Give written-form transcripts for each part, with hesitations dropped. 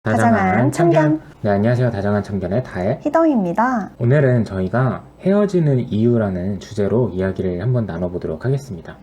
다정한 참견. 네, 안녕하세요. 다정한 참견의 다혜 희덩입니다. 오늘은 저희가 헤어지는 이유라는 주제로 이야기를 한번 나눠보도록 하겠습니다.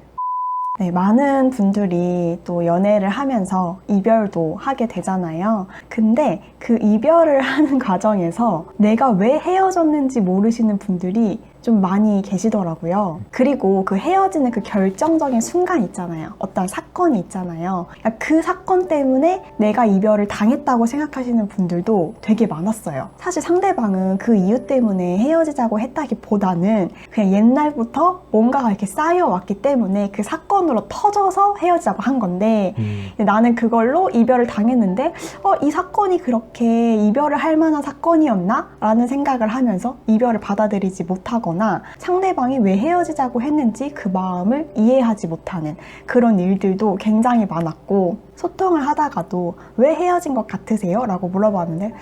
네, 많은 분들이 또 연애를 하면서 이별도 하게 되잖아요. 근데 그 이별을 하는 과정에서 내가 왜 헤어졌는지 모르시는 분들이 좀 많이 계시더라고요. 그리고 그 헤어지는 그 결정적인 순간 있잖아요. 어떤 사건이 있잖아요. 그 사건 때문에 내가 이별을 당했다고 생각하시는 분들도 되게 많았어요. 사실 상대방은 그 이유 때문에 헤어지자고 했다기보다는 그냥 옛날부터 뭔가가 이렇게 쌓여왔기 때문에 그 사건으로 터져서 헤어지자고 한 건데 나는 그걸로 이별을 당했는데 이 사건이 그렇게 이별을 할 만한 사건이었나? 라는 생각을 하면서 이별을 받아들이지 못하고 상대방이 왜 헤어지자고 했는지 그 마음을 이해하지 못하는 그런 일들도 굉장히 많았고, 소통을 하다가도 왜 헤어진 것 같으세요? 라고 물어봤는데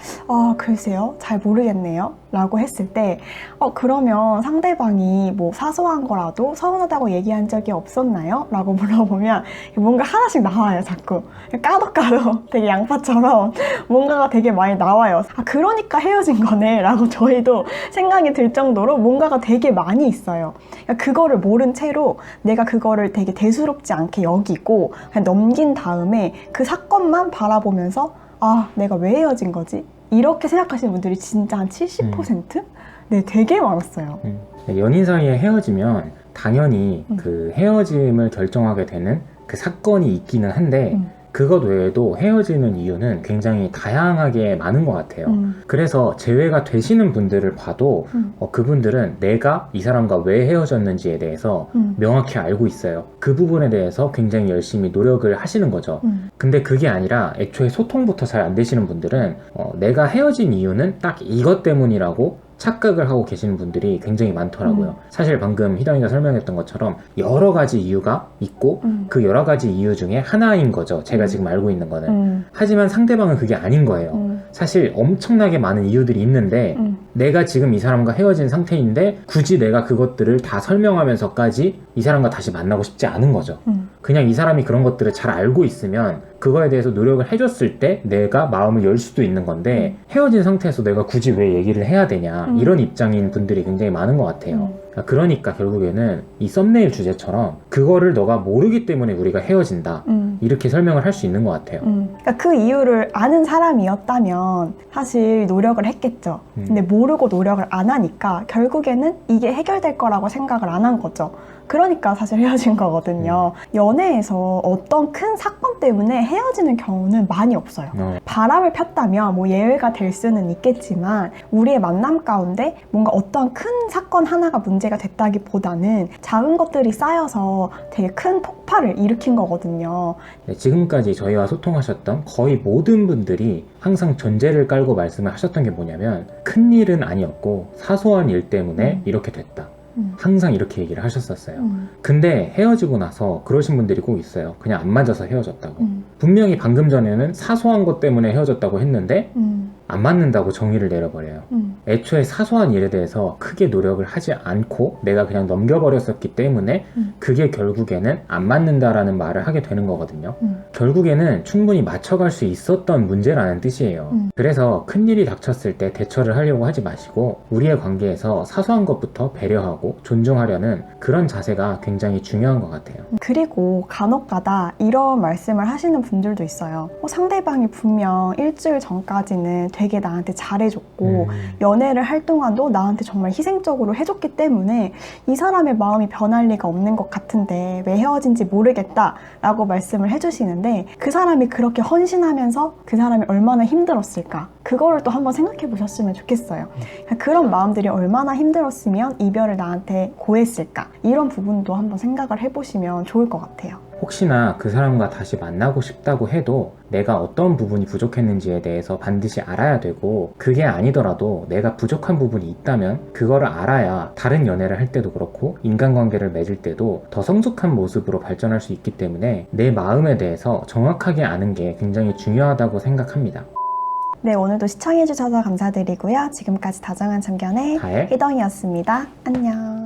글쎄요, 잘 모르겠네요 라고 했을 때 그러면 상대방이 뭐 사소한 거라도 서운하다고 얘기한 적이 없었나요? 라고 물어보면 뭔가 하나씩 나와요. 자꾸 까덕까덕 되게 양파처럼 뭔가가 되게 많이 나와요. 그러니까 헤어진 거네 라고 저희도 생각이 들 정도로 뭔가가 되게 많이 있어요. 그거를 모른 채로 내가 그거를 되게 대수롭지 않게 여기고 그냥 넘긴 다음에 그 사건만 바라보면서 내가 왜 헤어진 거지? 이렇게 생각하시는 분들이 진짜 한 70%? 네, 되게 많았어요. 연인 사이에 헤어지면 당연히 그 헤어짐을 결정하게 되는 그 사건이 있기는 한데 그것 외에도 헤어지는 이유는 굉장히 다양하게 많은 것 같아요. 그래서 제외가 되시는 분들을 봐도 그분들은 내가 이 사람과 왜 헤어졌는지에 대해서 명확히 알고 있어요. 그 부분에 대해서 굉장히 열심히 노력을 하시는 거죠. 근데 그게 아니라 애초에 소통부터 잘 안 되시는 분들은 내가 헤어진 이유는 딱 이것 때문이라고 착각을 하고 계시는 분들이 굉장히 많더라고요. 사실 방금 희덩이가 설명했던 것처럼 여러 가지 이유가 있고 그 여러 가지 이유 중에 하나인 거죠. 제가 지금 알고 있는 거는. 하지만 상대방은 그게 아닌 거예요. 사실 엄청나게 많은 이유들이 있는데 내가 지금 이 사람과 헤어진 상태인데 굳이 내가 그것들을 다 설명하면서까지 이 사람과 다시 만나고 싶지 않은 거죠. 그냥 이 사람이 그런 것들을 잘 알고 있으면 그거에 대해서 노력을 해줬을 때 내가 마음을 열 수도 있는 건데 헤어진 상태에서 내가 굳이 왜 얘기를 해야 되냐 이런 입장인 분들이 굉장히 많은 것 같아요. 그러니까 결국에는 이 썸네일 주제처럼 그거를 너가 모르기 때문에 우리가 헤어진다 이렇게 설명을 할 수 있는 것 같아요. 그러니까 그 이유를 아는 사람이었다면 사실 노력을 했겠죠. 근데 모르고 노력을 안 하니까 결국에는 이게 해결될 거라고 생각을 안 한 거죠. 그러니까 사실 헤어진 거거든요. 연애에서 어떤 큰 사건 때문에 헤어지는 경우는 많이 없어요. 바람을 폈다면 뭐 예외가 될 수는 있겠지만 우리의 만남 가운데 뭔가 어떤 큰 사건 하나가 문제가 됐다기보다는 작은 것들이 쌓여서 되게 큰 폭발을 일으킨 거거든요. 네, 지금까지 저희와 소통하셨던 거의 모든 분들이 항상 전제를 깔고 말씀을 하셨던 게 뭐냐면 큰 일은 아니었고 사소한 일 때문에 이렇게 됐다. 항상 이렇게 얘기를 하셨었어요. 근데 헤어지고 나서 그러신 분들이 꼭 있어요. 그냥 안 맞아서 헤어졌다고. 분명히 방금 전에는 사소한 것 때문에 헤어졌다고 했는데 안 맞는다고 정의를 내려버려요. 애초에 사소한 일에 대해서 크게 노력을 하지 않고 내가 그냥 넘겨버렸었기 때문에 그게 결국에는 안 맞는다라는 말을 하게 되는 거거든요. 결국에는 충분히 맞춰갈 수 있었던 문제라는 뜻이에요. 그래서 큰일이 닥쳤을 때 대처를 하려고 하지 마시고 우리의 관계에서 사소한 것부터 배려하고 존중하려는 그런 자세가 굉장히 중요한 것 같아요. 그리고 간혹가다 이런 말씀을 하시는 분들도 있어요. 상대방이 분명 일주일 전까지는 되게 나한테 잘해줬고 연애를 할 동안도 나한테 정말 희생적으로 해줬기 때문에 이 사람의 마음이 변할 리가 없는 것 같은데 왜 헤어진지 모르겠다 라고 말씀을 해주시는데 그 사람이 그렇게 헌신하면서 그 사람이 얼마나 힘들었을까, 그거를 또 한번 생각해 보셨으면 좋겠어요. 그런 마음들이 얼마나 힘들었으면 이별을 나한테 고했을까, 이런 부분도 한번 생각을 해보시면 좋을 것 같아요. 혹시나 그 사람과 다시 만나고 싶다고 해도 내가 어떤 부분이 부족했는지에 대해서 반드시 알아야 되고, 그게 아니더라도 내가 부족한 부분이 있다면 그거를 알아야 다른 연애를 할 때도 그렇고 인간관계를 맺을 때도 더 성숙한 모습으로 발전할 수 있기 때문에 내 마음에 대해서 정확하게 아는 게 굉장히 중요하다고 생각합니다. 네, 오늘도 시청해주셔서 감사드리고요. 지금까지 다정한 참견의 다혜 희덩이었습니다. 안녕.